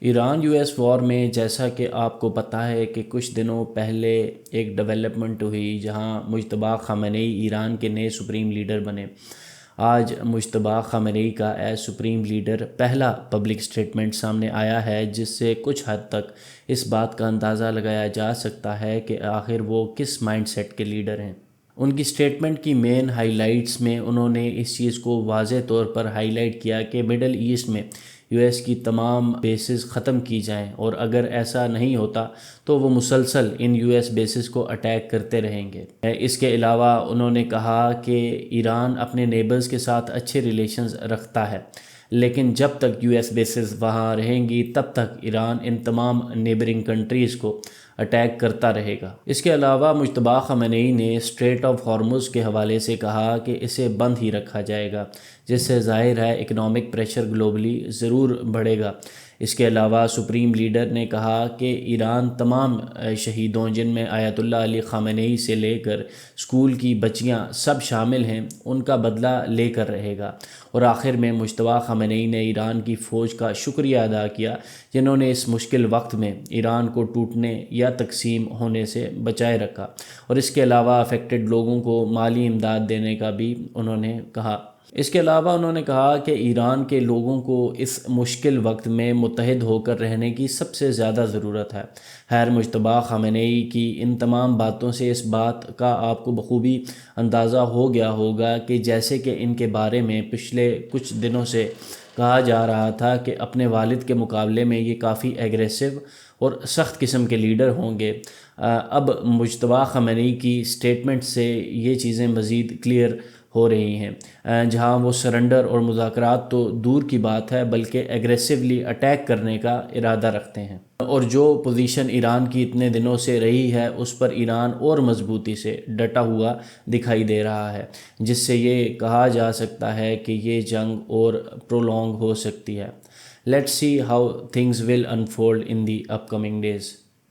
Iran U S وار میں جیسا کہ آپ کو پتہ ہے کہ کچھ دنوں پہلے ایک ڈیولپمنٹ ہوئی جہاں مجتبیٰ خامنئی ایران کے نئے سپریم لیڈر بنے۔ آج مجتبیٰ خامنئی کا ایز سپریم لیڈر پہلا پبلک سٹیٹمنٹ سامنے آیا ہے جس سے کچھ حد تک اس بات کا اندازہ لگایا جا سکتا ہے کہ آخر وہ کس مائنڈ سیٹ کے لیڈر ہیں۔ ان کی سٹیٹمنٹ کی مین ہائی لائٹس میں انہوں نے اس چیز کو واضح طور پر ہائی لائٹ کیا کہ مڈل ایسٹ میں یو ایس کی تمام بیسز ختم کی جائیں، اور اگر ایسا نہیں ہوتا تو وہ مسلسل ان یو ایس بیسز کو اٹیک کرتے رہیں گے۔ اس کے علاوہ انہوں نے کہا کہ ایران اپنے نیبرز کے ساتھ اچھے ریلیشنز رکھتا ہے، لیکن جب تک یو ایس بیسز وہاں رہیں گی تب تک ایران ان تمام نیبرنگ کنٹریز کو اٹیک کرتا رہے گا۔ اس کے علاوہ مجتبیٰ خامنئی نے اسٹریٹ آف ہارمز کے حوالے سے کہا کہ اسے بند ہی رکھا جائے گا، جس سے ظاہر ہے اکنامک پریشر گلوبلی ضرور بڑھے گا۔ اس کے علاوہ سپریم لیڈر نے کہا کہ ایران تمام شہیدوں، جن میں آیت اللہ علی خامنئی سے لے کر اسکول کی بچیاں سب شامل ہیں، ان کا بدلہ لے کر رہے گا۔ اور آخر میں مجتبیٰ خامنئی نے ایران کی فوج کا شکریہ ادا کیا جنہوں نے اس مشکل وقت میں ایران کو ٹوٹنے یا تقسیم ہونے سے بچائے رکھا، اور اس کے علاوہ افیکٹڈ لوگوں کو مالی امداد دینے کا بھی انہوں نے کہا۔ اس کے علاوہ انہوں نے کہا کہ ایران کے لوگوں کو اس مشکل وقت میں متحد ہو کر رہنے کی سب سے زیادہ ضرورت ہے۔ خیر، مجتبیٰ خامنئی کی ان تمام باتوں سے اس بات کا آپ کو بخوبی اندازہ ہو گیا ہوگا کہ جیسے کہ ان کے بارے میں پچھلے کچھ دنوں سے کہا جا رہا تھا کہ اپنے والد کے مقابلے میں یہ کافی ایگریسو اور سخت قسم کے لیڈر ہوں گے، اب مجتبیٰ خامنئی کی سٹیٹمنٹ سے یہ چیزیں مزید کلیئر ہو رہی ہیں، جہاں وہ سرنڈر اور مذاکرات تو دور کی بات ہے بلکہ ایگریسولی اٹیک کرنے کا ارادہ رکھتے ہیں، اور جو پوزیشن ایران کی اتنے دنوں سے رہی ہے اس پر ایران اور مضبوطی سے ڈٹا ہوا دکھائی دے رہا ہے، جس سے یہ کہا جا سکتا ہے کہ یہ جنگ اور پرولونگ ہو سکتی ہے۔ Let's see how things will unfold in the upcoming days.